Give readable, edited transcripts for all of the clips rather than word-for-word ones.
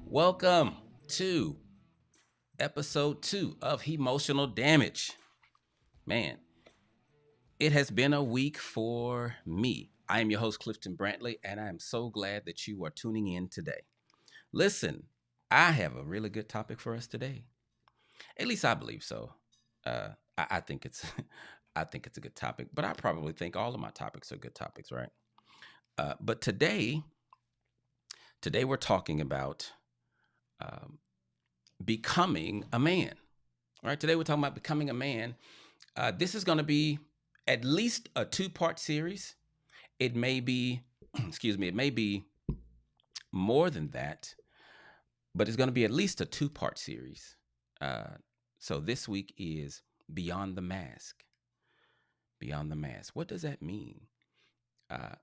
Welcome to episode 2 of Emotional Damage. Man, it has been a week for me. I am your host, Clifton Brantley, and I am so glad that you are tuning in today. Listen, I have a really good topic for us today. At least I believe so. I think it's I think it's a good topic, but I probably think all of my topics are good topics, right? But today we're talking about um, becoming a man. All right, today we're talking about becoming a man. This is going to be at least a two-part series. It may be, excuse me, it may be more than that, but it's going to be at least a two-part series. So this week is Beyond the Mask. Beyond the Mask. What does that mean? Uh,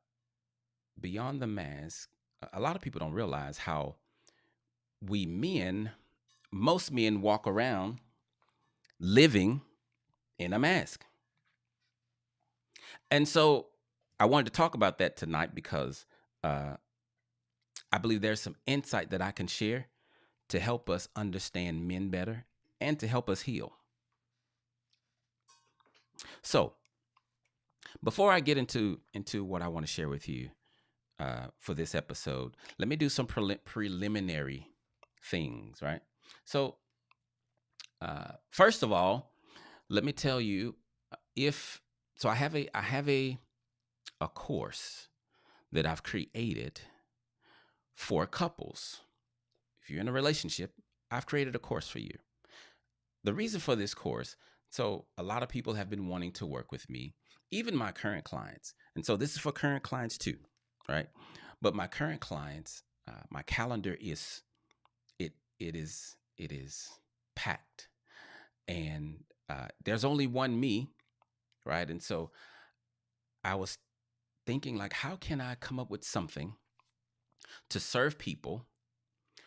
Beyond the Mask, a lot of people don't realize how we men, most men walk around living in a mask. And so I wanted to talk about that tonight because uh, I believe there's some insight that I can share to help us understand men better and to help us heal. So before I get into what I want to share with you for this episode, let me do some preliminary things, right? So first of all, let me tell you if so I have a course that I've created for couples. If you're in a relationship, I've created a course for you. The reason for this course, so a lot of people have been wanting to work with me, even my current clients. And so this is for current clients too, right? But my current clients, my calendar is it is packed, and there's only one me, right? And so I was thinking like, how can I come up with something to serve people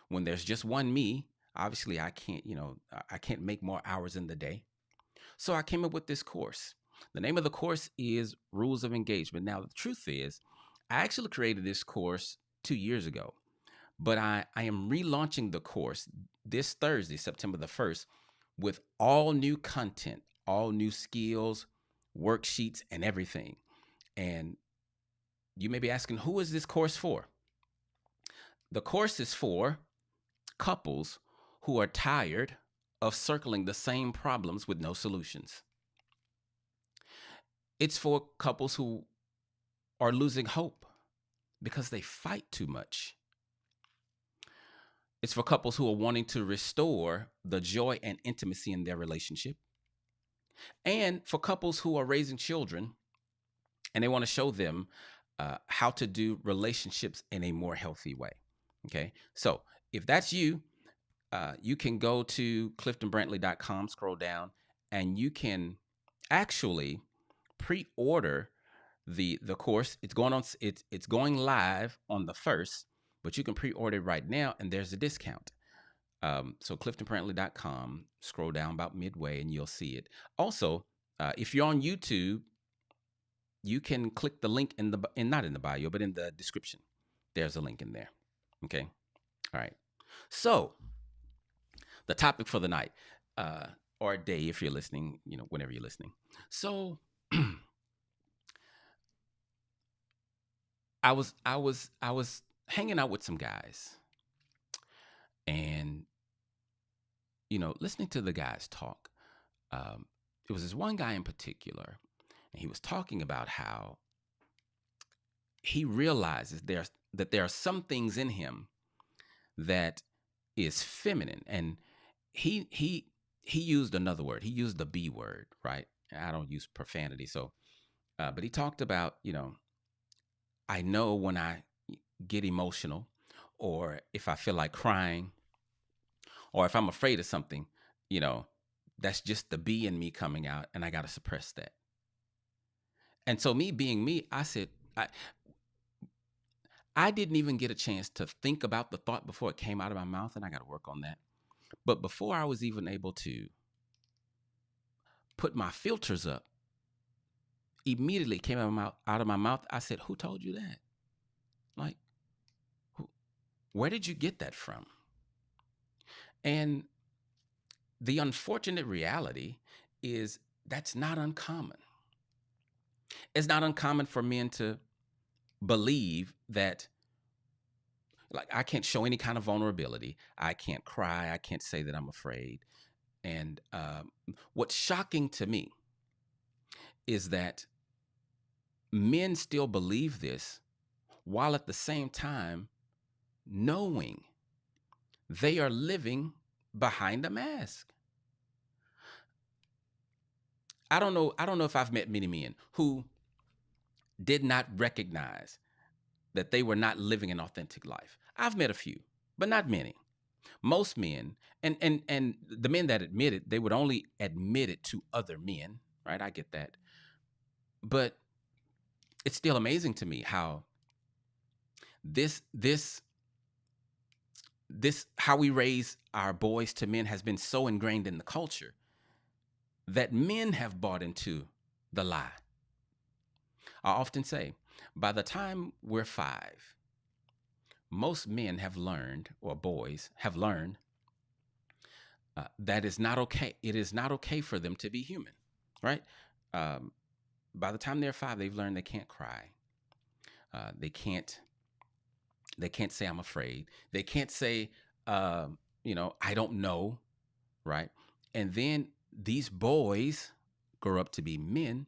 when there's just one me? Obviously, I can't, I can't make more hours in the day. So I came up with this course. The name of the course is Rules of Engagement. Now, the truth is, I actually created this course 2 years ago, but I am relaunching the course this Thursday, September the 1st, with all new content, all new skills, worksheets, and everything. And you may be asking, who is this course for? The course is for couples who are tired of circling the same problems with no solutions. It's for couples who are losing hope because they fight too much. It's for couples who are wanting to restore the joy and intimacy in their relationship. And for couples who are raising children and they want to show them how to do relationships in a more healthy way. Okay. So if that's you, you can go to cliftonbrantley.com, scroll down, and you can actually pre-order the course. It's going live on the 1st, but you can pre-order it right now, and there's a discount. So cliftonbrantley.com, scroll down about midway, and you'll see it. Also, if you're on YouTube, you can click the link not in the bio, but in the description. There's a link in there. Okay. All right. So the topic for the night, or day, if you're listening, whenever you're listening. So I was hanging out with some guys, and listening to the guys talk. Um, it was this one guy in particular, and he was talking about how he realizes that there are some things in him that is feminine, and he used another word. He used the B word, right? I don't use profanity, so but he talked about, I know when I get emotional, or if I feel like crying, or if I'm afraid of something, you know, that's just the B in me coming out, and I got to suppress that. And so, me being me, I said, I didn't even get a chance to think about the thought before it came out of my mouth, and I got to work on that. But before I was even able to put my filters up, immediately came out of my mouth. I said, "Who told you that? Like, who, where did you get that from?" And the unfortunate reality is that's not uncommon. It's not uncommon for men to believe that, like, I can't show any kind of vulnerability. I can't cry. I can't say that I'm afraid. And what's shocking to me is that men still believe this while at the same time knowing they are living behind a mask. I don't know if I've met many men who did not recognize that they were not living an authentic life. I've met a few, but not many. Most men, and the men that admit it, they would only admit it to other men, right? I get that. But it's still amazing to me how this this this how we raise our boys to men has been so ingrained in the culture that men have bought into the lie. I often say, by the time we're 5, most men have learned, or boys have learned, that is not okay. It is not okay for them to be human, right? Um, by the time they're 5, they've learned they can't cry. They can't. They can't say I'm afraid. They can't say, I don't know, right? And then these boys grow up to be men,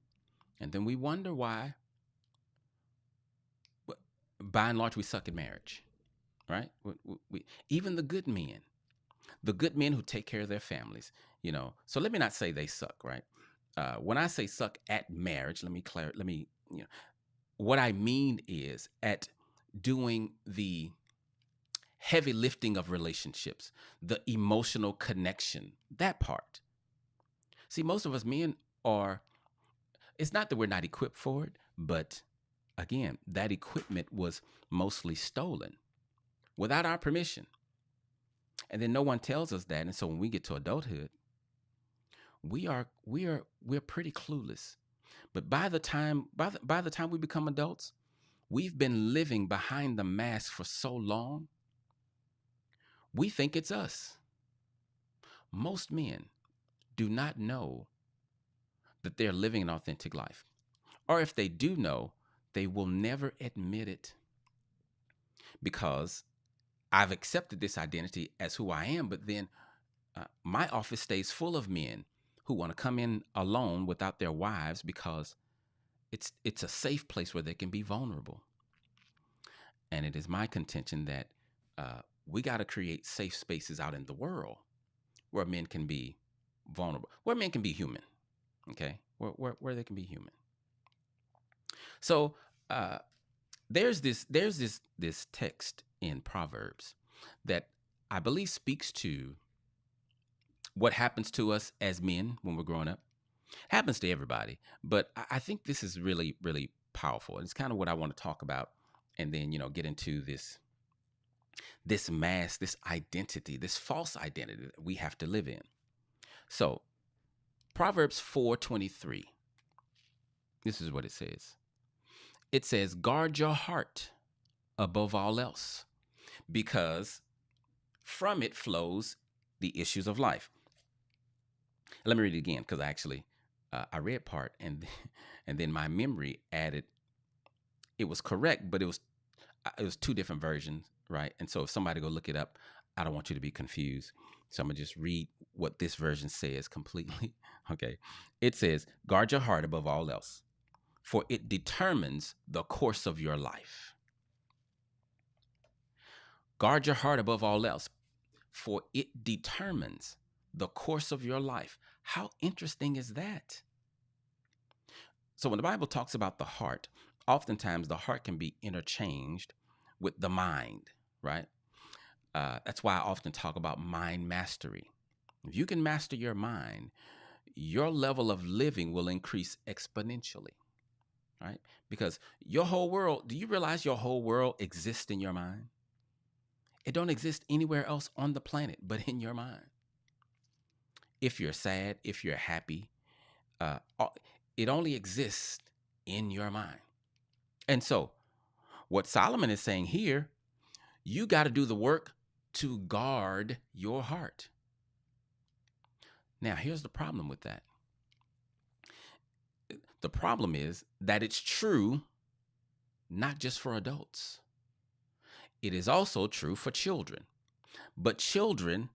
and then we wonder why, by and large, we suck at marriage, right? Even the good men who take care of their families, So let me not say they suck, right? When I say suck at marriage, let me what I mean is at doing the heavy lifting of relationships, the emotional connection, that part. See, most of us men are, it's not that we're not equipped for it, but again, that equipment was mostly stolen without our permission. And then no one tells us that. And so when we get to adulthood, we're pretty clueless. But by the time we become adults, we've been living behind the mask for so long, we think it's us. Most men do not know that they're living an authentic life. Or if they do know, they will never admit it, because I've accepted this identity as who I am, but then my office stays full of men who want to come in alone without their wives because it's a safe place where they can be vulnerable. And it is my contention that we got to create safe spaces out in the world where men can be vulnerable, where men can be human, okay? Where they can be human. So there's this text in Proverbs that I believe speaks to what happens to us as men when we're growing up. Happens to everybody, but I think this is really, really powerful. It's kind of what I want to talk about, and then get into this mask, this identity, this false identity that we have to live in. So Proverbs 4:23. This is what it says. It says, "Guard your heart above all else, because from it flows the issues of life." Let me read it again, because I read part and and then my memory added it was correct, but it was two different versions, right? And so if somebody go look it up, I don't want you to be confused. So I'm gonna just read what this version says completely. Okay, it says, "Guard your heart above all else, for it determines the course of your life." Guard your heart above all else, for it determines the course of your life. How interesting is that? So when the Bible talks about the heart, oftentimes the heart can be interchanged with the mind, right? That's why I often talk about mind mastery. If you can master your mind, your level of living will increase exponentially, right? Because your whole world, do you realize your whole world exists in your mind? It don't exist anywhere else on the planet but in your mind. If you're sad, if you're happy, uh, it only exists in your mind. And so what Solomon is saying here, you got to do the work to guard your heart. Now, here's the problem with that. The problem is that it's true not just for adults. It is also true for children. But children,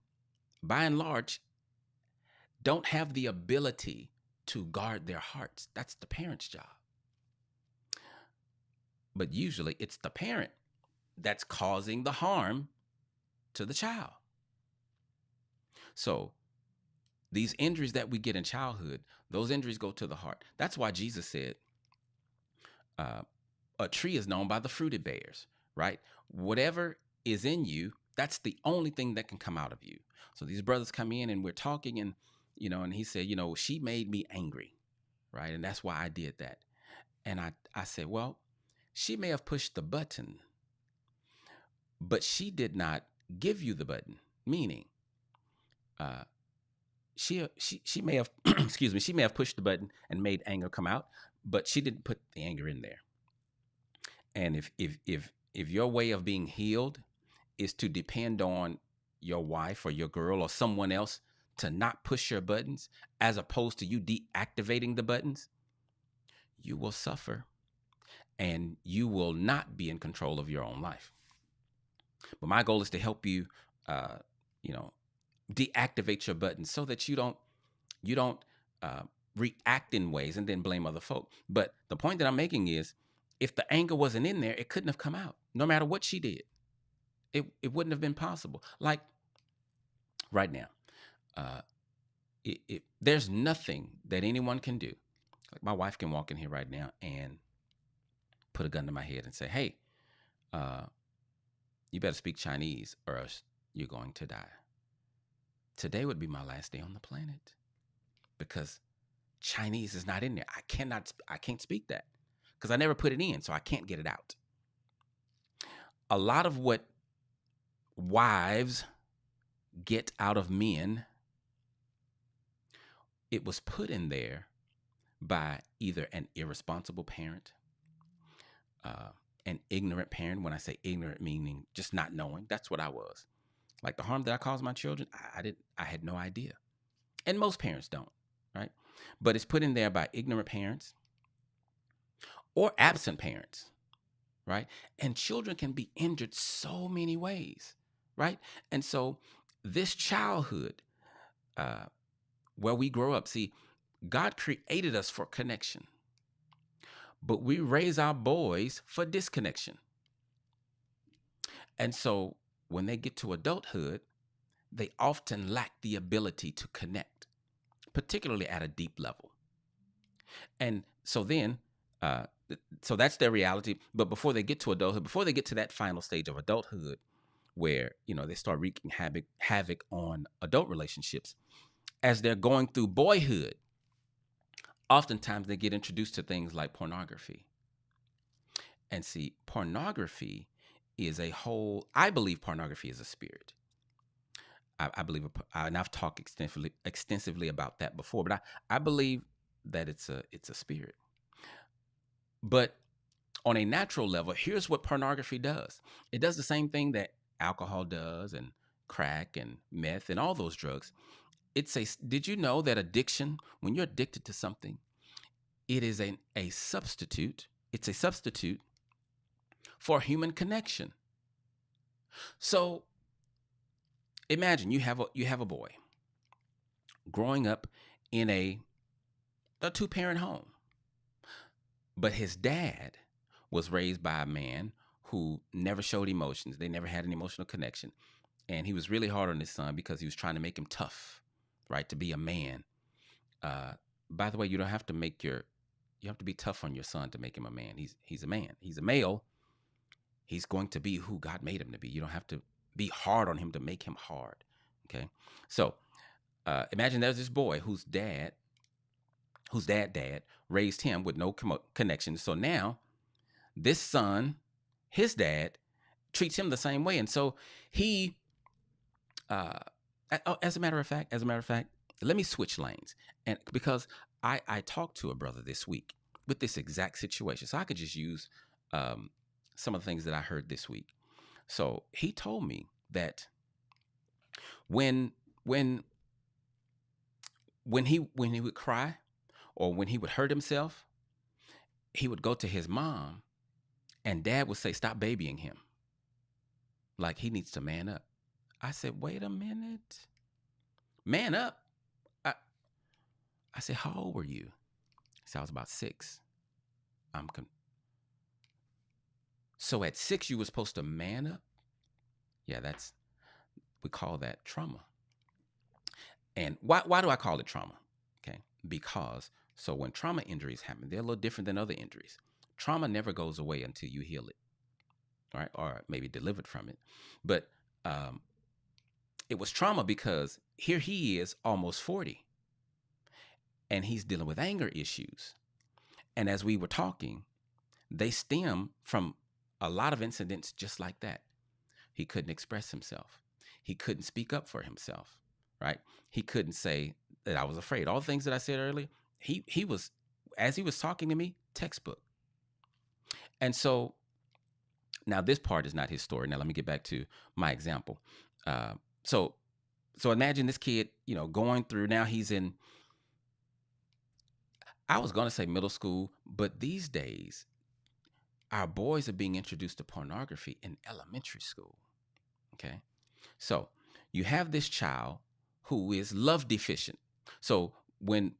by and large, don't have the ability to guard their hearts. That's the parent's job. But usually it's the parent that's causing the harm to the child. So these injuries that we get in childhood, those injuries go to the heart. That's why Jesus said, a tree is known by the fruit it bears, right? Whatever is in you, that's the only thing that can come out of you. So these brothers come in and we're talking, and and he said, she made me angry, right? And that's why I did that. And I said, well, she may have pushed the button, but she did not give you the button. Meaning, she may have excuse me, she may have pushed the button and made anger come out, but she didn't put the anger in there. And if your way of being healed is to depend on your wife or your girl or someone else to not push your buttons, as opposed to you deactivating the buttons, you will suffer and you will not be in control of your own life. But my goal is to help you, deactivate your buttons so that you don't react in ways and then blame other folk. But the point that I'm making is, if the anger wasn't in there, it couldn't have come out. No matter what she did, it wouldn't have been possible. Like right now, there's nothing that anyone can do. Like my wife can walk in here right now and put a gun to my head and say, "Hey, you better speak Chinese or else you're going to die." Today would be my last day on the planet because Chinese is not in there. I can't speak that because I never put it in, so I can't get it out. A lot of what wives get out of men, it was put in there by either an irresponsible parent, an ignorant parent. When I say ignorant, meaning just not knowing, that's what I was. Like the harm that I caused my children, I had no idea. And most parents don't, right? But it's put in there by ignorant parents or absent parents, right? And children can be injured so many ways, right? And so this childhood, where we grow up, see, God created us for connection, but we raise our boys for disconnection. And so when they get to adulthood, they often lack the ability to connect, particularly at a deep level. And so then, so that's their reality. But before they get to adulthood, before they get to that final stage of adulthood, where they start wreaking havoc on adult relationships, as they're going through boyhood, oftentimes they get introduced to things like pornography. And see, pornography is I believe pornography is a spirit. I believe, and I've talked extensively about that before, but I believe that it's a spirit. But on a natural level, here's what pornography does. It does the same thing that alcohol does, and crack and meth and all those drugs. Did you know that addiction, when you're addicted to something, it is a substitute. It's a substitute for human connection. So imagine you have a boy growing up in a two-parent home, but his dad was raised by a man who never showed emotions. They never had an emotional connection. And he was really hard on his son because he was trying to make him tough, right? To be a man. By the way, you have to be tough on your son to make him a man. He's a man. He's a male. He's going to be who God made him to be. You don't have to be hard on him to make him hard. Okay. So imagine there's this boy whose dad raised him with no connection. So now this son, his dad, treats him the same way. And so he, as a matter of fact, let me switch lanes. And because I talked to a brother this week with this exact situation. So I could just use some of the things that I heard this week. So he told me that When when when he would cry or when he would hurt himself, he would go to his mom and dad would say, "Stop babying him. Like he needs to man up." I said, "Wait a minute. Man up?" I, I said, "How old were you?" He said, "I was about 6." I'm con- so at 6 you were supposed to man up? Yeah, we call that trauma. And why do I call it trauma? Okay. Because so when trauma injuries happen, they're a little different than other injuries. Trauma never goes away until you heal it, right? Or maybe delivered from it. But um, it was trauma because here he is almost 40 and he's dealing with anger issues. And as we were talking, they stem from a lot of incidents just like that. He couldn't express himself. He couldn't speak up for himself, right? He couldn't say that I was afraid. All the things that I said earlier, he was, as he was talking to me, textbook. And so now this part is not his story. Now let me get back to my example. Uh, so so imagine this kid, going through. Now he's in. I was going to say middle school, but these days our boys are being introduced to pornography in elementary school. Okay. So you have this child who is love deficient. So when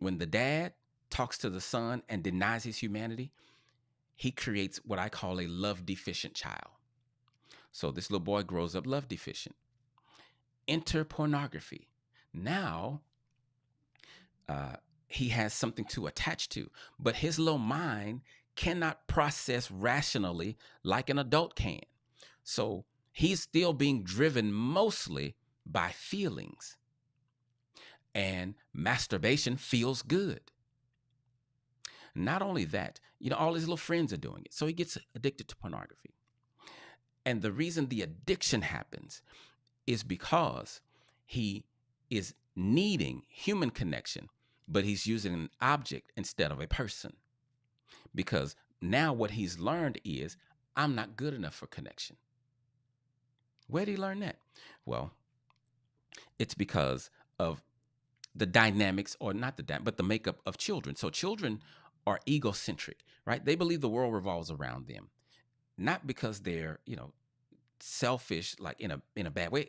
the dad talks to the son and denies his humanity, he creates what I call a love deficient child. So this little boy grows up love deficient. Enter pornography. Now uh, he has something to attach to, but his little mind cannot process rationally like an adult can. So he's still being driven mostly by feelings. And masturbation feels good. Not only that, all his little friends are doing it. So he gets addicted to pornography. And the reason the addiction happens is because he is needing human connection, but he's using an object instead of a person. Because now what he's learned is, I'm not good enough for connection. Where did he learn that? Well, it's because of the dynamics, or not but the makeup of children. So children are egocentric, right? They believe the world revolves around them, not because they're, selfish, like in a bad way.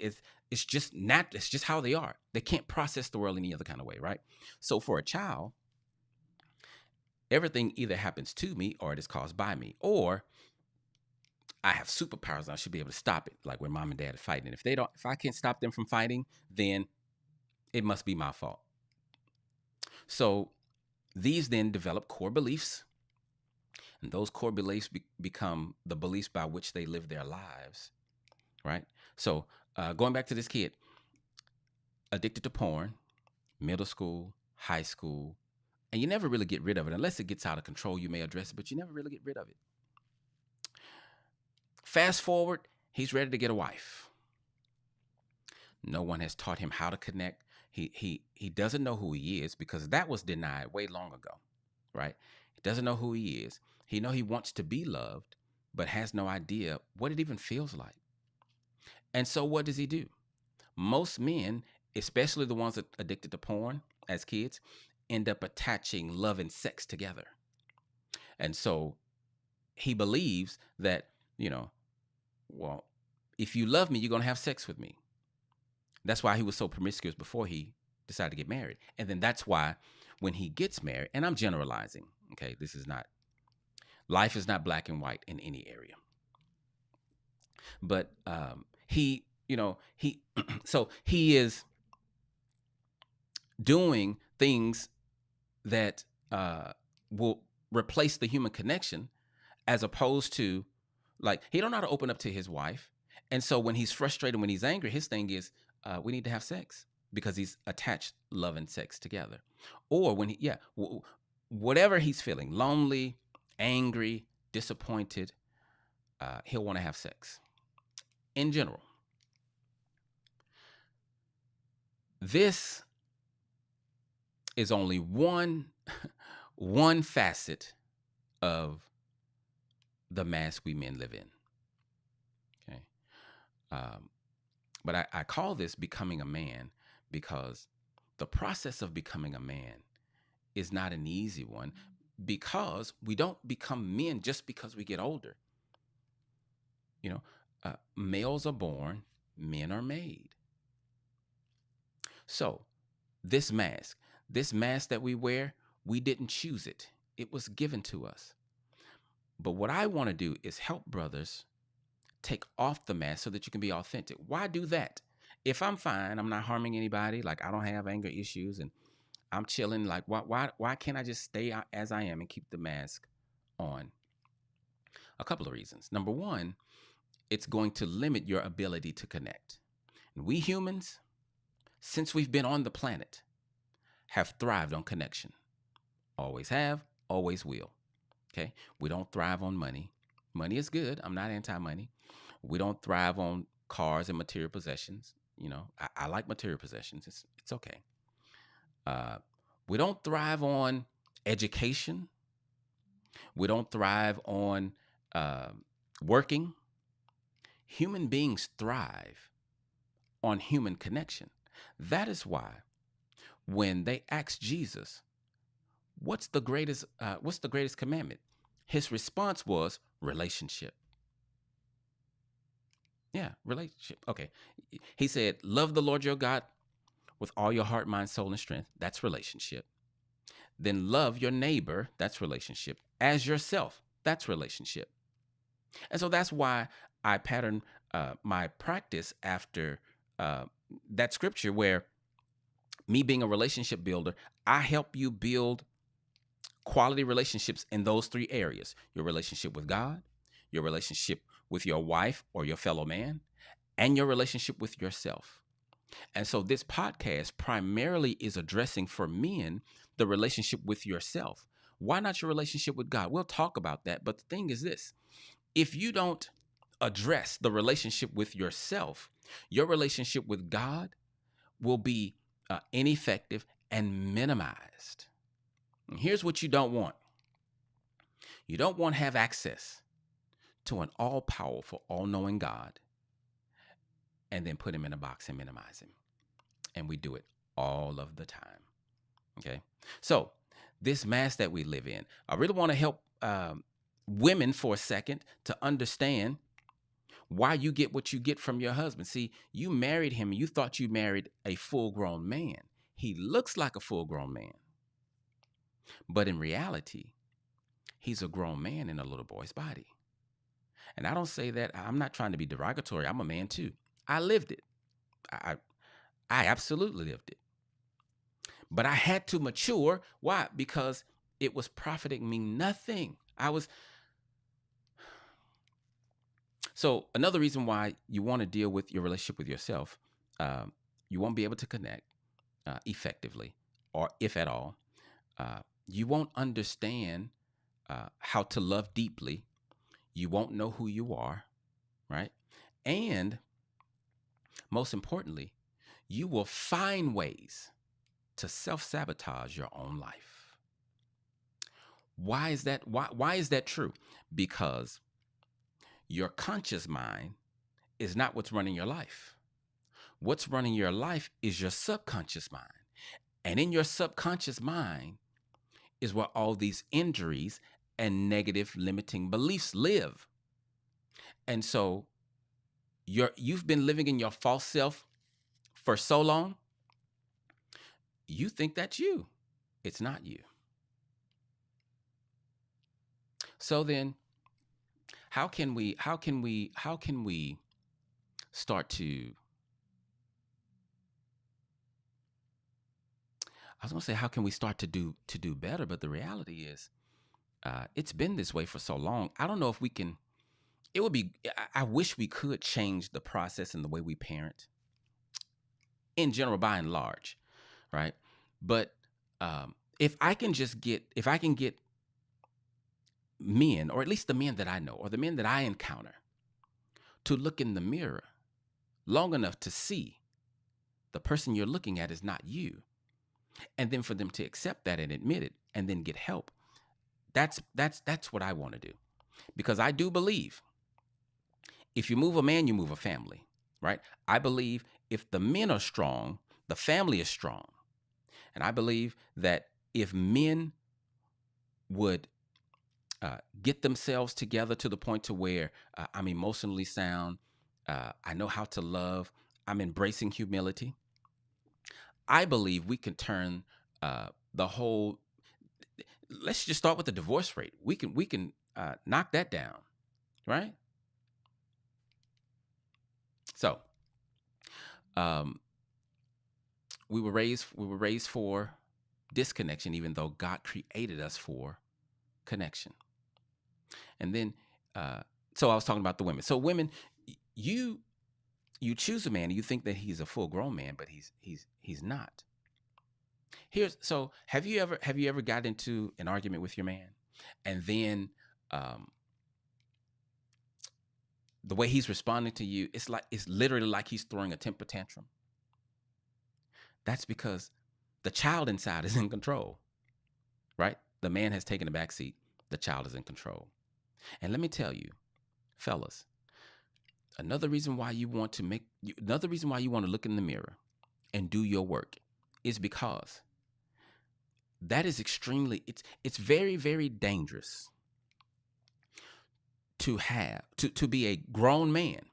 It's just not. It's just how they are. They can't process the world any other kind of way, right? So for a child, everything either happens to me or it is caused by me, or I have superpowers and I should be able to stop it. Like when mom and dad are fighting, and if I can't stop them from fighting, then it must be my fault. So these then develop core beliefs, and those core beliefs become the beliefs by which they live their lives, right? So going back to this kid, addicted to porn, middle school, high school, and you never really get rid of it unless it gets out of control. You may address it, but you never really get rid of it. Fast forward, he's ready to get a wife. No one has taught him how to connect. He doesn't know who he is because that was denied way long ago, right? He doesn't know who he is. He wants to be loved, but has no idea what it even feels like. And so what does he do? Most men, especially the ones that are addicted to porn as kids, end up attaching love and sex together. And so he believes that, well, if you love me, you're going to have sex with me. That's why he was so promiscuous before he decided to get married. And then that's why when he gets married, and I'm generalizing, okay, life is not black and white in any area. But so he is doing things that will replace the human connection, as opposed to, like, he don't know how to open up to his wife. And so when he's frustrated, when he's angry, his thing is, we need to have sex, because he's attached love and sex together. Or when whatever he's feeling, lonely, angry, disappointed, he'll want to have sex. In general, this is only one one facet of the mass we men live in. Okay. Um, But I call this becoming a man because the process of becoming a man is not an easy one, because we don't become men just because we get older. You know, males are born, men are made. So this mask that we wear, we didn't choose it. It was given to us. But what I want to do is help brothers take off the mask so that you can be authentic. Why do that? If I'm fine, I'm not harming anybody, like I don't have anger issues and I'm chilling, like why can't I just stay as I am and keep the mask on? A couple of reasons. Number one, it's going to limit your ability to connect. And we humans, since we've been on the planet, have thrived on connection. Always have, always will. Okay? We don't thrive on money. Money is good. I'm not anti-money. We don't thrive on cars and material possessions. I like material possessions. It's okay. Uh, we don't thrive on education. We don't thrive on uh, working. Human beings thrive on human connection. That is why when they asked Jesus, what's the greatest commandment? His response was relationship. Yeah, relationship. Okay. He said, love the Lord your God with all your heart, mind, soul, and strength. That's relationship. Then love your neighbor. That's relationship. As yourself. That's relationship. And so that's why I pattern my practice after uh, that scripture, where me being a relationship builder, I help you build quality relationships in those three areas: your relationship with God, your relationship with your wife or your fellow man, and your relationship with yourself. And so this podcast primarily is addressing for men the relationship with yourself. Why not your relationship with God? We'll talk about that. But the thing is this: if you don't address the relationship with yourself, your relationship with God will be ineffective and minimized. And here's what you don't want: you don't want to have access to an all powerful, all knowing God and then put him in a box and minimize him. And we do it all of the time. Okay. So, this mass that we live in, I really want to help women for a second to understand why you get what you get from your husband. See, you married him and you thought you married a full grown man. He looks like a full grown man, but in reality, he's a grown man in a little boy's body. And I don't say that, I'm not trying to be derogatory. I'm a man too. I lived it. I, I absolutely lived it. But I had to mature. Why? Because it was profiting me nothing. So another reason why you want to deal with your relationship with yourself, you won't be able to connect effectively, or if at all. You won't understand how to love deeply. You won't know who you are, right? And most importantly, you will find ways to self-sabotage your own life. Why is that? Why is that true? Because your conscious mind is not what's running your life. What's running your life is your subconscious mind. And in your subconscious mind is where all these injuries and negative limiting beliefs live. And so you've been living in your false self for so long, you think that's you. It's not you. So then how can we start to, I was going to say, how can we start to do better? But the reality is, it's been this way for so long. I don't know if we can. It would be. I wish we could change the process and the way we parent in general, by and large, right? But if I can get men, or at least the men that I know, or the men that I encounter, to look in the mirror long enough to see the person you're looking at is not you, and then for them to accept that and admit it, and then get help. That's what I want to do, because I do believe if you move a man, you move a family, right? I believe if the men are strong, the family is strong. And I believe that if men would get themselves together to the point to where I'm emotionally sound, I know how to love, I'm embracing humility, I believe we can turn the whole. Let's just start with the divorce rate. We can knock that down, right? So, um, we were raised for disconnection, even though God created us for connection. And then, uh, so I was talking about the women. So women, you you choose a man and you think that he's a full grown man, but he's not. Have you ever got into an argument with your man, and then um, the way he's responding to you, it's literally like he's throwing a temper tantrum. That's because the child inside is in control, right? The man has taken the back seat. The child is in control. And let me tell you, fellas, another reason why you want to look in the mirror and do your work is because that is it's very, very dangerous to be a grown man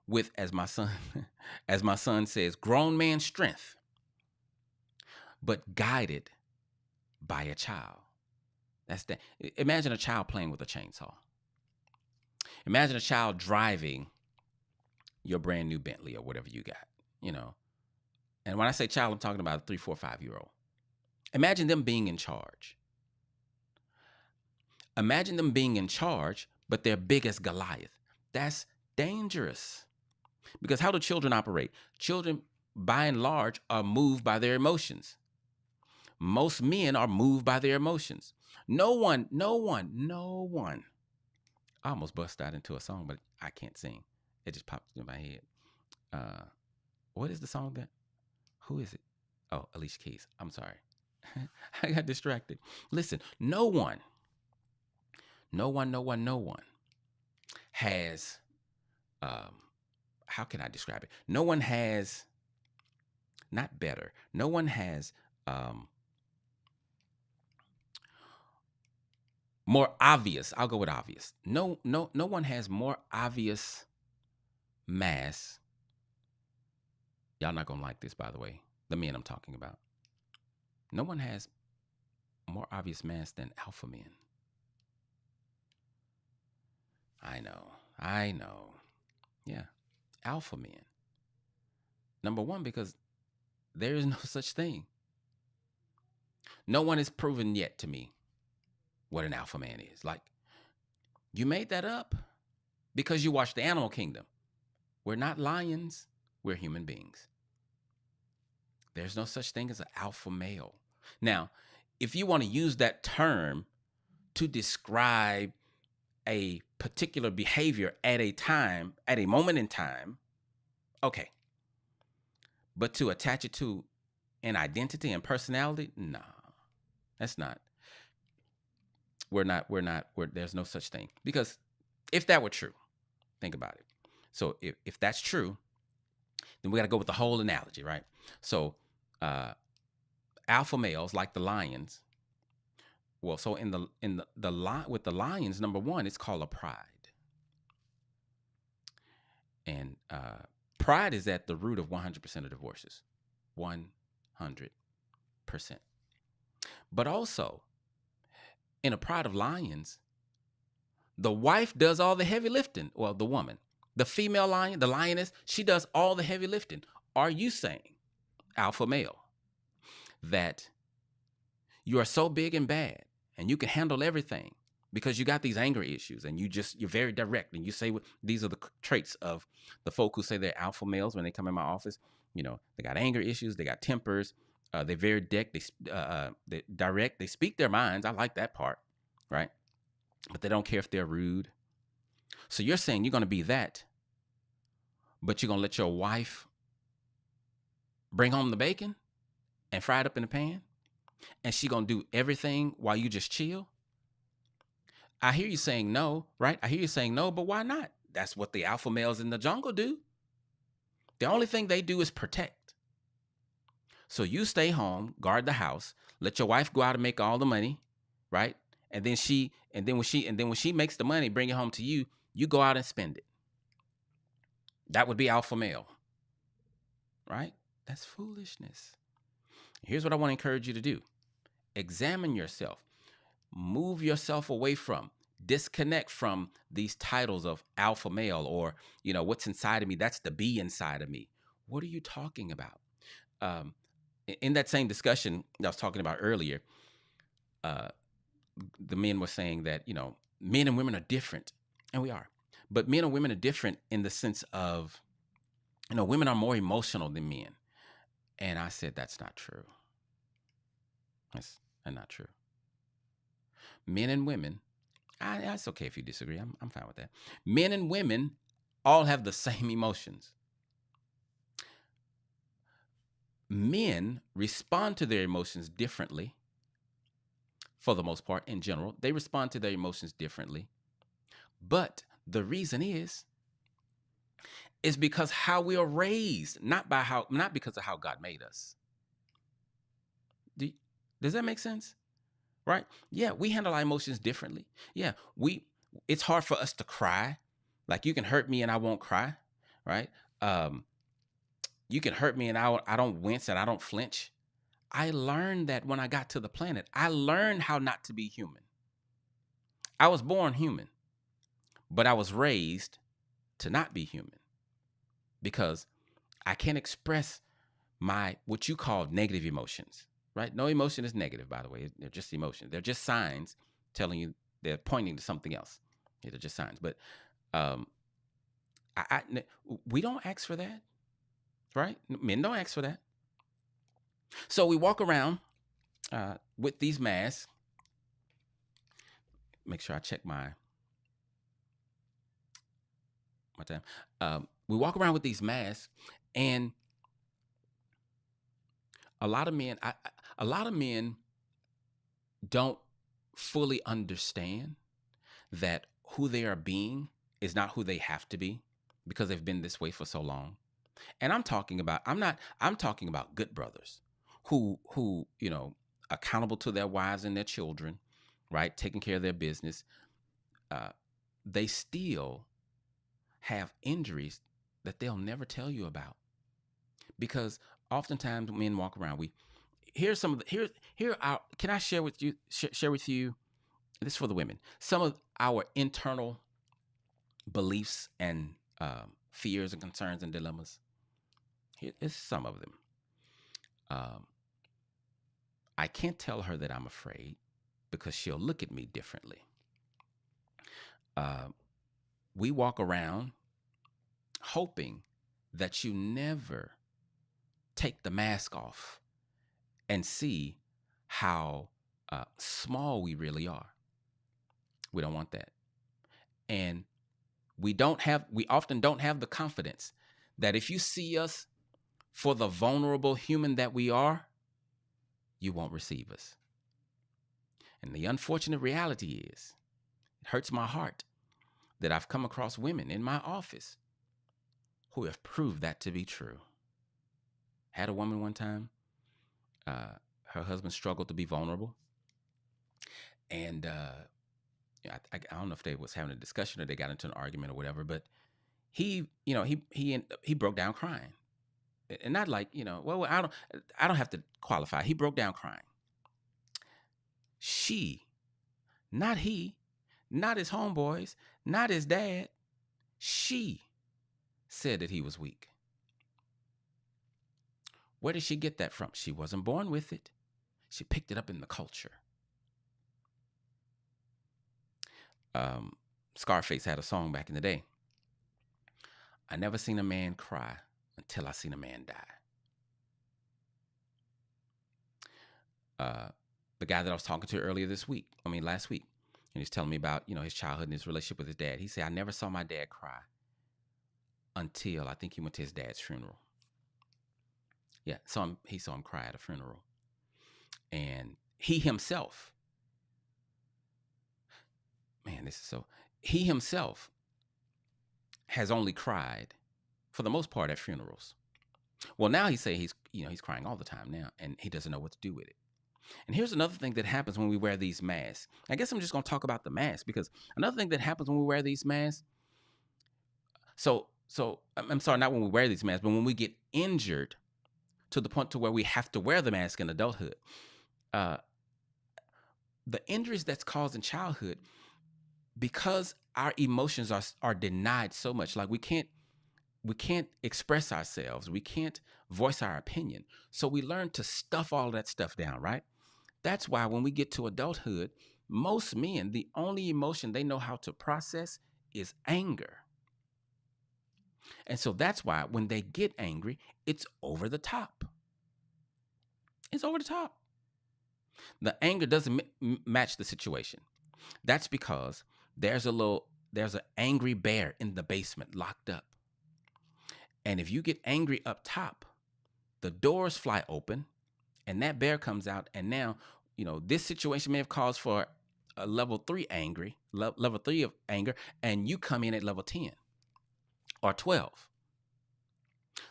with, as my son as my son says, grown man strength, but guided by a child. That's that. Imagine a child playing with a chainsaw. Imagine a child driving your brand new Bentley or whatever you got, you know. And when I say child, I'm talking about a 3, 4, 5 year old. Imagine them being in charge. Imagine them being in charge, but they're big as Goliath. That's dangerous. Because how do children operate? Children, by and large, are moved by their emotions. Most men are moved by their emotions. No one. I almost bust out into a song, but I can't sing. It just popped in my head. Uh, what is the song that? Who is it? Oh, Alicia Keys. I'm sorry. I got distracted. Listen, no one has, um, how can I describe it? No one has, not better, no one has more obvious. I'll go with obvious. No one has more obvious mass. Y'all not gonna like this, by the way. The men I'm talking about. No one has more obvious mass than alpha men. I know. Yeah, alpha men. Number one, because there is no such thing. No one has proven yet to me what an alpha man is. Like, you made that up because you watched the animal kingdom. We're not lions, we're human beings. There's no such thing as an alpha male. Now, if you want to use that term to describe a particular behavior at a moment in time, okay. But to attach it to an identity and personality, nah, that's not. There's no such thing. Because if that were true, think about it. So if that's true, then we got to go with the whole analogy, right? So alpha males, like the lions. Well, so with the lions, number one, it's called a pride, and pride is at the root of 100% of divorces, 100%. But also, in a pride of lions, the wife does all the heavy lifting. Well, the woman, the female lion, the lioness, she does all the heavy lifting. Are you saying, alpha male, that you are so big and bad and you can handle everything because you got these anger issues and you're very direct and you say these are the traits of the folk who say they're alpha males when they come in my office? You know, they got anger issues, they got tempers, they're very they direct, they speak their minds. I like that part, right? But they don't care if they're rude. So you're saying you're going to be that, but you're going to let your wife bring home the bacon and fry it up in the pan, and she going to do everything while you just chill? I hear you saying no, right? I hear you saying no, but why not? That's what the alpha males in the jungle do. The only thing they do is protect. So you stay home, guard the house, let your wife go out and make all the money, right? And then when she makes the money, bring it home to you, you go out and spend it. That would be alpha male, right? That's foolishness. Here's what I want to encourage you to do. Examine yourself. Move yourself away from, disconnect from these titles of alpha male or, what's inside of me. That's the B inside of me. What are you talking about? In that same discussion that I was talking about earlier, the men were saying that, men and women are different, and we are. But men and women are different in the sense of, women are more emotional than men. And I said, that's not true. That's not true. Men and women, it's okay if you disagree. I'm fine with that. Men and women all have the same emotions. Men respond to their emotions differently. For the most part, in general, they respond to their emotions differently. But the reason is because how we are raised, not because of how God made us. Does that make sense? Right? Yeah, we handle our emotions differently. Yeah, it's hard for us to cry. Like, you can hurt me and I won't cry, right? You can hurt me and I don't wince and I don't flinch. I learned that when I got to the planet. I learned how not to be human. I was born human, but I was raised to not be human because I can't express what you call negative emotions, right? No emotion is negative, by the way. They're just emotions. They're just signs telling you, they're pointing to something else. They're just signs. But we don't ask for that, right? Men don't ask for that. So we walk around with these masks. Make sure I check my time. We walk around with these masks, and a lot of men don't fully understand that who they are being is not who they have to be because they've been this way for so long. And I'm talking about good brothers who accountable to their wives and their children, right? Taking care of their business. They still have injuries that they'll never tell you about because oftentimes men walk around. Can I share with you? Share with you. This is for the women. Some of our internal beliefs and fears and concerns and dilemmas. Here is some of them. I can't tell her that I'm afraid because she'll look at me differently. We walk around hoping that you never take the mask off and see how small we really are. We don't want that. And we often don't have the confidence that if you see us for the vulnerable human that we are, you won't receive us. And the unfortunate reality is, it hurts my heart that I've come across women in my office who have proved that to be true. Had a woman one time, her husband struggled to be vulnerable. And I don't know if they was having a discussion or they got into an argument or whatever, but he broke down crying. And not like, well, I don't have to qualify. He broke down crying. She, not he, not his homeboys, not his dad, she said that he was weak. Where did she get that from? She wasn't born with it. She picked it up in the culture. Scarface had a song back in the day. I never seen a man cry until I seen a man die. The guy that I was talking to last week, and he's telling me about, his childhood and his relationship with his dad. He said, I never saw my dad cry until I think he went to his dad's funeral. Yeah, he saw him cry at a funeral. And he himself, he himself has only cried for the most part at funerals. Well, now he's saying he's crying all the time now, and he doesn't know what to do with it. And here's another thing that happens when we wear these masks. I guess I'm just going to talk about the mask, because another thing that happens when we wear these masks. So I'm sorry, not when we wear these masks, but when we get injured to the point to where we have to wear the mask in adulthood. Uh, the injuries that's caused in childhood, because our emotions are denied so much, like we can't express ourselves, we can't voice our opinion, so we learn to stuff all that stuff down, right? That's why when we get to adulthood, most men, the only emotion they know how to process is anger. And so that's why when they get angry, it's over the top. It's over the top. The anger doesn't match the situation. That's because there's an angry bear in the basement locked up. And if you get angry up top, the doors fly open and that bear comes out. And now, this situation may have caused for a level 3 level 3 of anger, and you come in at level 10 or 12.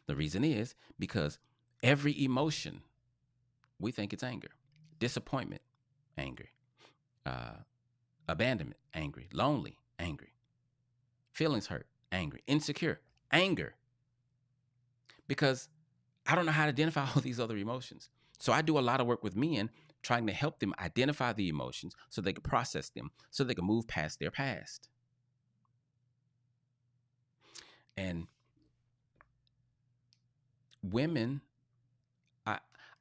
The reason is because every emotion, we think it's anger. Disappointment, angry. Abandonment, angry. Lonely, angry. Feelings hurt, angry. Insecure, anger. Because I don't know how to identify all these other emotions. So I do a lot of work with men trying to help them identify the emotions so they can process them, so they can move past their past. And women,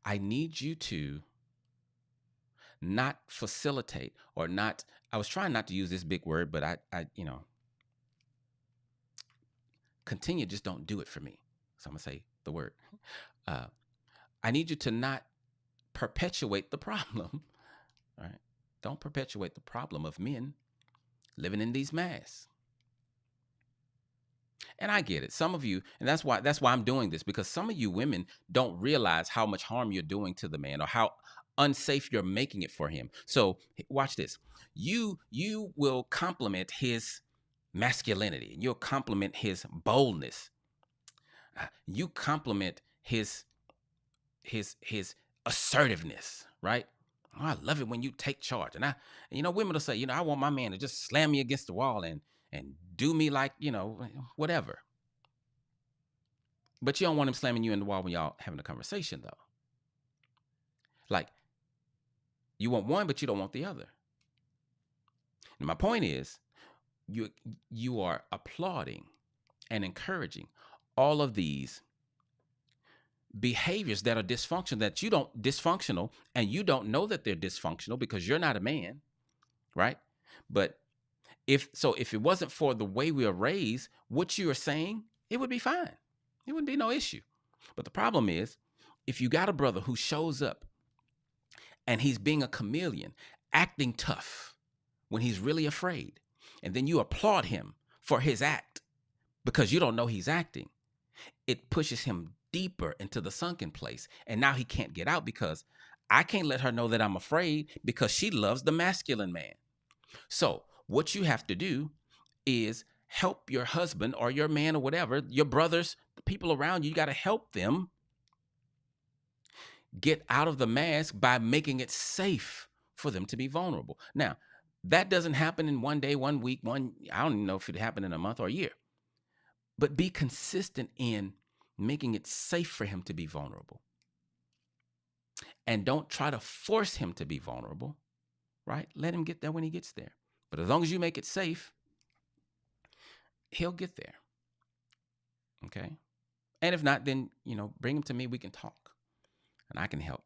I need you to not facilitate or not. I was trying not to use this big word, but I continue, just don't do it for me. So I'm going to say the word. I need you to not perpetuate the problem, right? Don't perpetuate the problem of men living in these masks. And I get it. Some of you, and that's why I'm doing this, because some of you women don't realize how much harm you're doing to the man or how unsafe you're making it for him. So watch this. You will compliment his masculinity. You'll compliment his boldness. You compliment his assertiveness, right? Oh, I love it when you take charge. And women will say, I want my man to just slam me against the wall and do me like, whatever. But you don't want him slamming you in the wall when y'all having a conversation, though. Like, you want one, but you don't want the other. And my point is, you are applauding and encouraging all of these behaviors that are dysfunctional, and you don't know that they're dysfunctional because you're not a man, right? But if it wasn't for the way we are raised, what you are saying, it would be fine. It wouldn't be no issue. But the problem is, if you got a brother who shows up and he's being a chameleon, acting tough when he's really afraid, and then you applaud him for his act because you don't know he's acting, it pushes him deeper into the sunken place. And now he can't get out because I can't let her know that I'm afraid because she loves the masculine man. So what you have to do is help your husband or your man or whatever, your brothers, the people around you. You got to help them get out of the mask by making it safe for them to be vulnerable. Now, that doesn't happen in one day, 1 week, I don't even know if it happened in a month or a year. But be consistent in making it safe for him to be vulnerable. And don't try to force him to be vulnerable, right? Let him get there when he gets there. But as long as you make it safe, he'll get there. Okay? And if not, then, bring him to me. We can talk. And I can help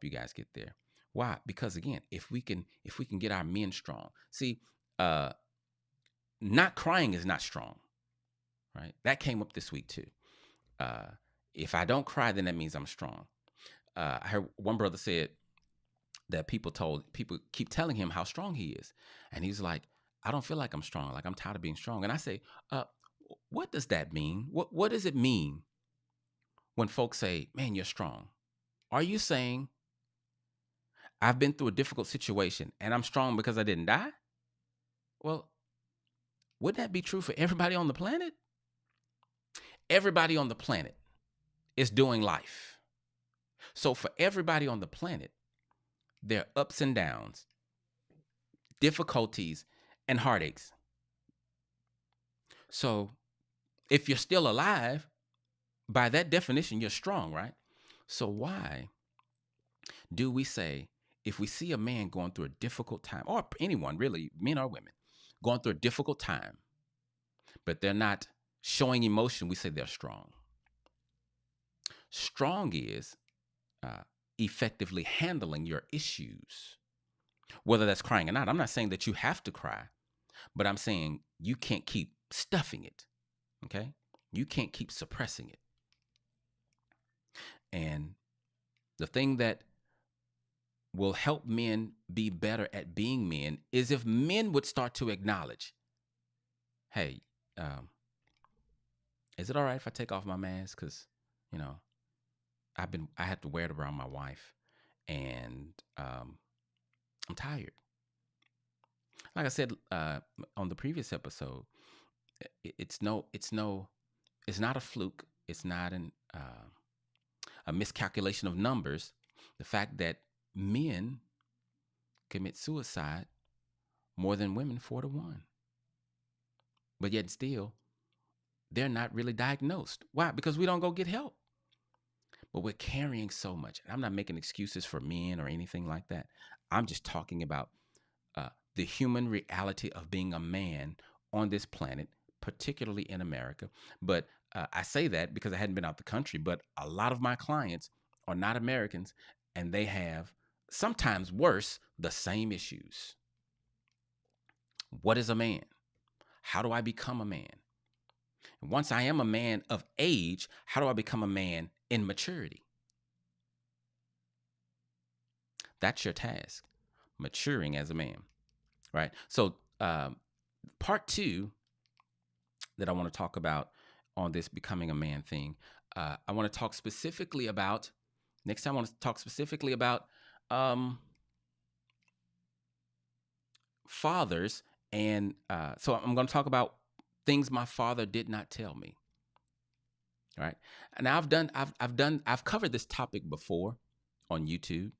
you guys get there. Why? Because again, if we can get our men strong. See, not crying is not strong, right? That came up this week too. If I don't cry, then that means I'm strong. I heard one brother said that people keep telling him how strong he is. And he's like, I don't feel like I'm strong. Like, I'm tired of being strong. And I say, what does that mean? What does it mean when folks say, man, you're strong? Are you saying I've been through a difficult situation and I'm strong because I didn't die? Well, wouldn't that be true for everybody on the planet? Everybody on the planet is doing life. So for everybody on the planet, there are ups and downs, difficulties, and heartaches. So if you're still alive, by that definition, you're strong, right? So why do we say if we see a man going through a difficult time, or anyone really, men or women, going through a difficult time, but they're not showing emotion, we say they're strong? Strong is effectively handling your issues, whether that's crying or not. I'm not saying that you have to cry, but I'm saying you can't keep stuffing it, okay? You can't keep suppressing it. And the thing that will help men be better at being men is if men would start to acknowledge, hey, is it all right if I take off my mask? Because, you know, I have to wear it around my wife, and I'm tired. Like I said on the previous episode, it's not a fluke. It's not a miscalculation of numbers. The fact that men commit suicide more than women 4-1, but yet still they're not really diagnosed. Why? Because we don't go get help. But we're carrying so much. And I'm not making excuses for men or anything like that. I'm just talking about the human reality of being a man on this planet, particularly in America. But I say that because I hadn't been out the country, but a lot of my clients are not Americans, and they have, sometimes worse, the same issues. What is a man? How do I become a man? And once I am a man of age, how do I become a man in maturity? That's your task, maturing as a man, right? So part 2 that I want to talk about on this becoming a man thing, I want to talk specifically about, next time I want to talk specifically about fathers. And so I'm going to talk about things my father did not tell me. All right. And I've covered this topic before on YouTube,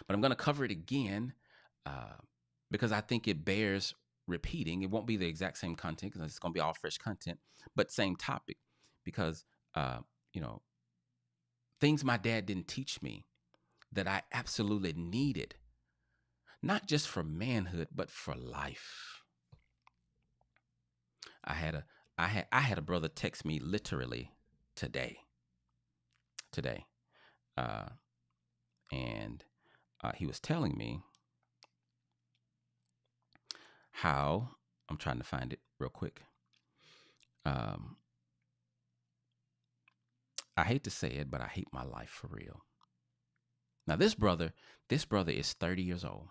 but I'm going to cover it again because I think it bears repeating. It won't be the exact same content because it's going to be all fresh content, but same topic, because things my dad didn't teach me that I absolutely needed, not just for manhood, but for life. I had a brother text me literally today, and he was telling me how, I'm trying to find it real quick. I hate to say it, but I hate my life for real. Now this brother is 30 years old,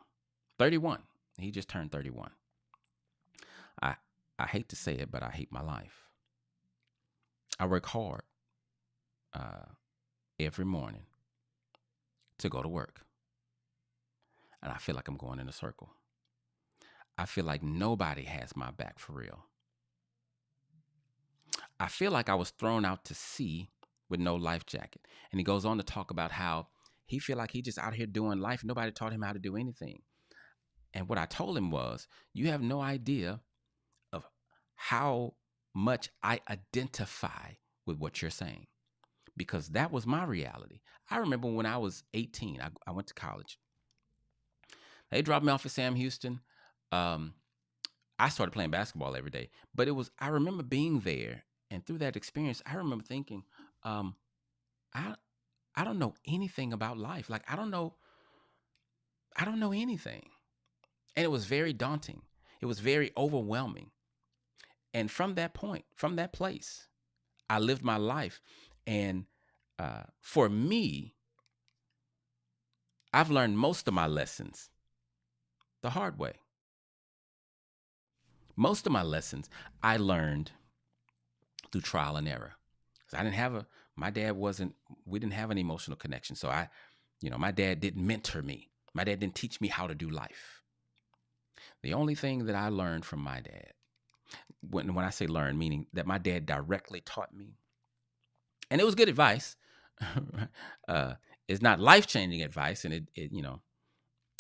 31. He just turned 31. I hate to say it, but I hate my life. I work hard every morning to go to work, and I feel like I'm going in a circle. I feel like nobody has my back for real. I feel like I was thrown out to sea with no life jacket. And he goes on to talk about how he feel like he just out here doing life. Nobody taught him how to do anything. And what I told him was, you have no idea of how much I identify with what you're saying, because that was my reality. I remember when I was 18, I went to college. They dropped me off at Sam Houston. I started playing basketball every day, but I remember being there, and through that experience, I remember thinking, I don't know anything about life. Like, I don't know anything. And it was very daunting. It was very overwhelming. And from that point, from that place, I lived my life. And for me, I've learned most of my lessons the hard way. Most of my lessons I learned through trial and error. I didn't have my dad we didn't have an emotional connection. So my dad didn't mentor me. My dad didn't teach me how to do life. The only thing that I learned from my dad, when I say learn, meaning that my dad directly taught me, and it was good advice. uh, it's not life changing advice, and it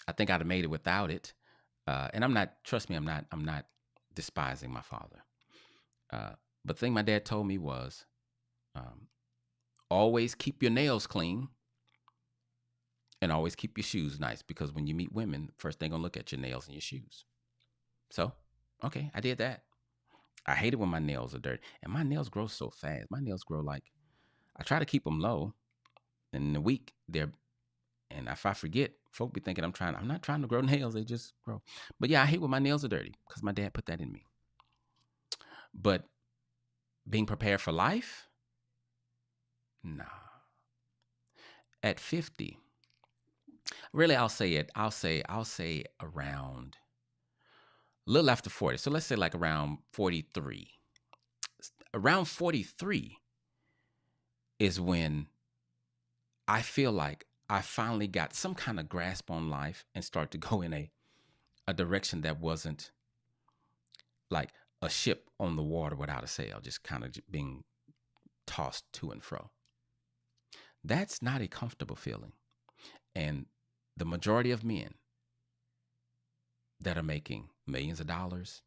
I think I'd have made it without it. And I'm not. Trust me, I'm not despising my father. Uh, but the thing my dad told me was, um, always keep your nails clean and always keep your shoes nice, because when you meet women, first thing gonna look at your nails and your shoes. So, okay, I did that. I hate it when my nails are dirty, and my nails grow so fast. My nails grow like, I try to keep them low, and in a week they're, and if I forget, folk be thinking I'm not trying to grow nails. They just grow. But yeah, I hate when my nails are dirty because my dad put that in me. But being prepared for life, nah. At 50, really, I'll say around a little after 40. So let's say like around 43. Around 43 is when I feel like I finally got some kind of grasp on life and start to go in a direction that wasn't like a ship on the water without a sail, just kind of being tossed to and fro. That's not a comfortable feeling. And the majority of men that are making millions of dollars,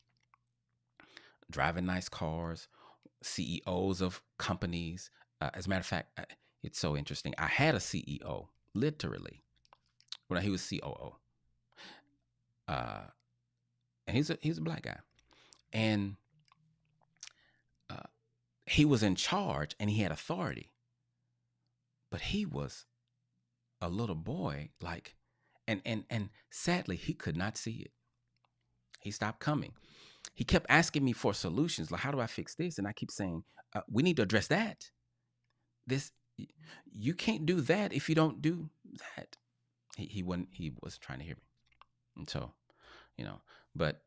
driving nice cars, CEOs of companies. As a matter of fact, it's so interesting. I had a CEO, literally, when he was COO. And he's a black guy. And uh, he was in charge and he had authority. But he was a little boy, like, and sadly, he could not see it. He stopped coming. He kept asking me for solutions, like, how do I fix this? And I keep saying, we need to address that. This, you can't do that if you don't do that. He was trying to hear me. And so, but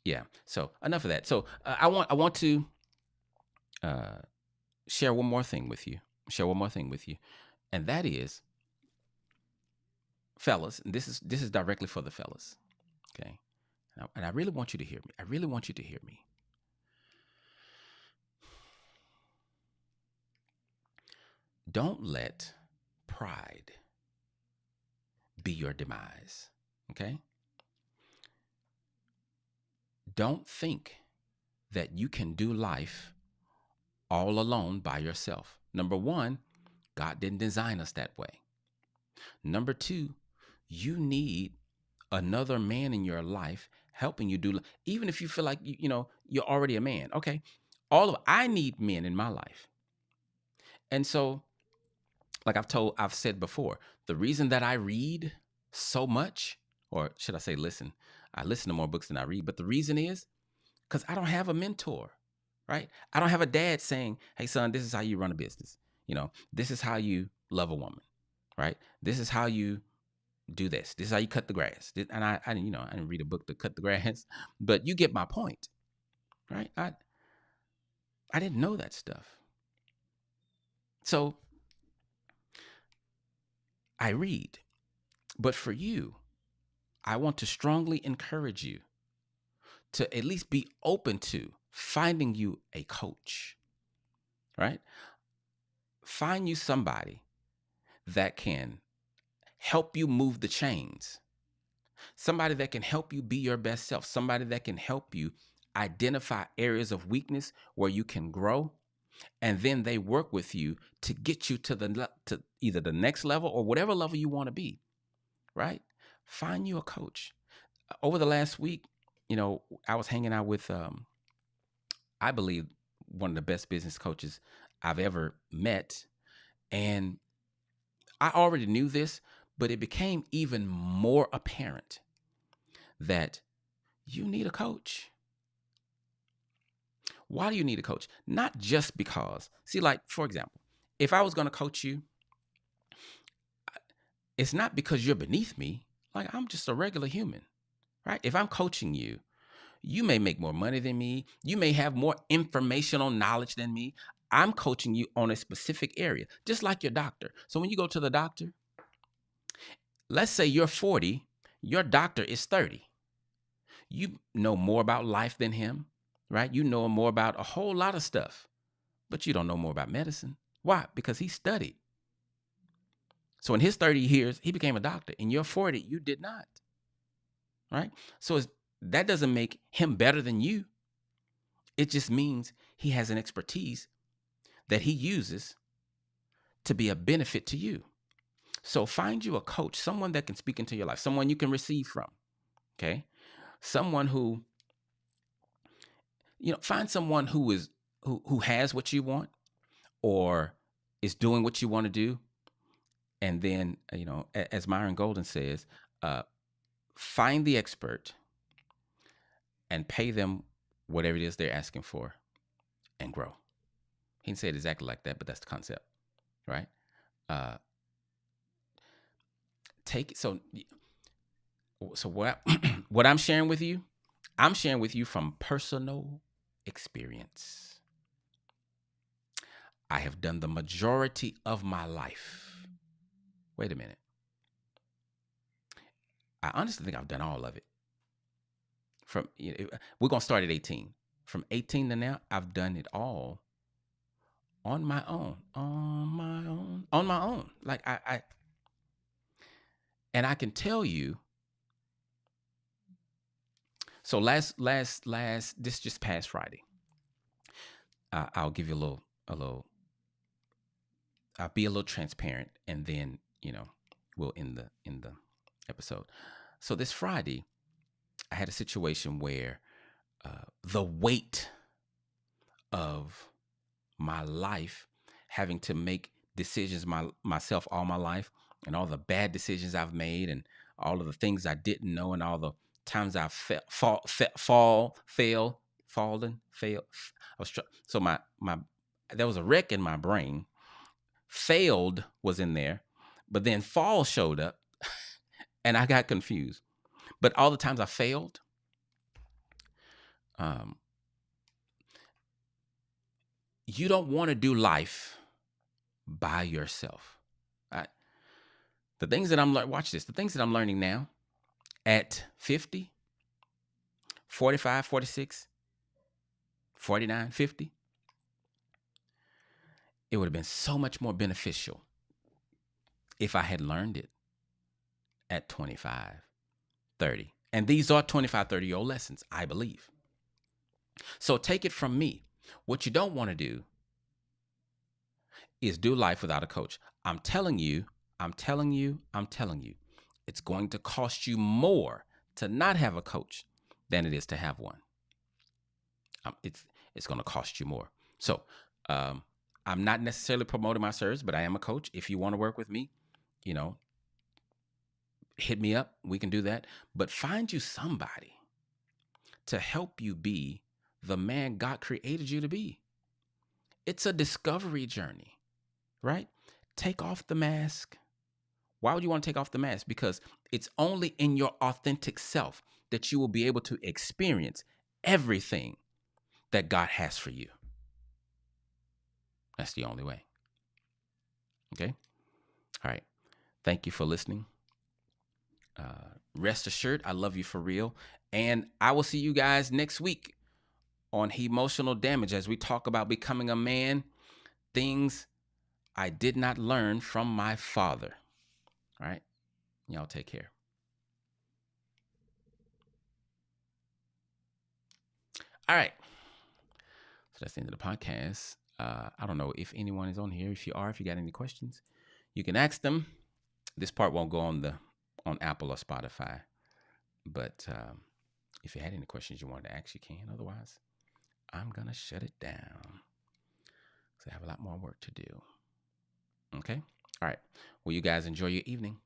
yeah. So enough of that. So I want to share one more thing with you. And that is, fellas. And this is directly for the fellas. Okay. And I really want you to hear me. I really want you to hear me. Don't let pride be your demise. Okay. Don't think that you can do life all alone by yourself. Number one, God didn't design us that way. Number two, you need another man in your life helping you do, even if you feel like you're already a man. Okay. I need men in my life. And so, like I've said before, the reason that I read so much, or should I say I listen to more books than I read, but the reason is because I don't have a mentor, right? I don't have a dad saying, hey, son, this is how you run a business. This is how you love a woman, right? This is how you do this. This is how you cut the grass. And I didn't read a book to cut the grass, but you get my point, right? I didn't know that stuff. So I read. But for you, I want to strongly encourage you to at least be open to finding you a coach, right? Find you somebody that can help you move the chains, somebody that can help you be your best self, somebody that can help you identify areas of weakness where you can grow, and then they work with you to get you to either the next level or whatever level you want to be, right? Find you a coach. Over the last week, I was hanging out with, I believe, one of the best business coaches I've ever met. And I already knew this, but it became even more apparent that you need a coach. Why do you need a coach? Not just because, see, like, for example, if I was going to coach you, it's not because you're beneath me. Like, I'm just a regular human, right? If I'm coaching you, you may make more money than me. You may have more informational knowledge than me. I'm coaching you on a specific area, just like your doctor. So when you go to the doctor, let's say you're 40, your doctor is 30. You know more about life than him, right? You know more about a whole lot of stuff, but you don't know more about medicine. Why? Because he studied. So in his 30 years, he became a doctor. In your 40, you did not, right? So that doesn't make him better than you. It just means he has an expertise that he uses to be a benefit to you. So find you a coach, someone that can speak into your life, someone you can receive from, okay? Someone who, find someone who has what you want or is doing what you want to do. And then, as Myron Golden says, find the expert and pay them whatever it is they're asking for and grow. He didn't say it exactly like that, but that's the concept, right? Take it. So what what I'm sharing with you from personal experience. I have done the majority of my life. Wait a minute. I honestly think I've done all of it. We're gonna start at 18. From 18 to now, I've done it all on my own. Like and I can tell you. So this just past Friday. I'll give you a little. I'll be a little transparent, and then we'll end the episode. So this Friday, I had a situation where the weight of my life, having to make decisions myself all my life, and all the bad decisions I've made, and all of the things I didn't know, and all the times I failed. So my there was a wreck in my brain. Failed was in there, but then fall showed up, and I got confused. But all the times I failed, you don't want to do life by yourself. The things that I'm learning, watch this, the things that I'm learning now at 50, 45, 46, 49, 50, it would have been so much more beneficial if I had learned it at 25, 30. And these are 25, 30-year-old lessons, I believe. So take it from me. What you don't want to do is do life without a coach. I'm telling you, it's going to cost you more to not have a coach than it is to have one. It's going to cost you more. So I'm not necessarily promoting my service, but I am a coach. If you want to work with me, hit me up. We can do that. But find you somebody to help you be the man God created you to be. It's a discovery journey, right? Take off the mask. Why would you want to take off the mask? Because it's only in your authentic self that you will be able to experience everything that God has for you. That's the only way. Okay? All right. Thank you for listening. Rest assured, I love you for real. And I will see you guys next week on Emotional Damage as we talk about becoming a man, things I did not learn from my father. All right? Y'all take care. All right. So that's the end of the podcast. I don't know if anyone is on here. If you got any questions, you can ask them. This part won't go on Apple or Spotify. But if you had any questions you wanted to ask, you can. Otherwise, I'm going to shut it down. So I have a lot more work to do. Okay? All right. Well, you guys enjoy your evening.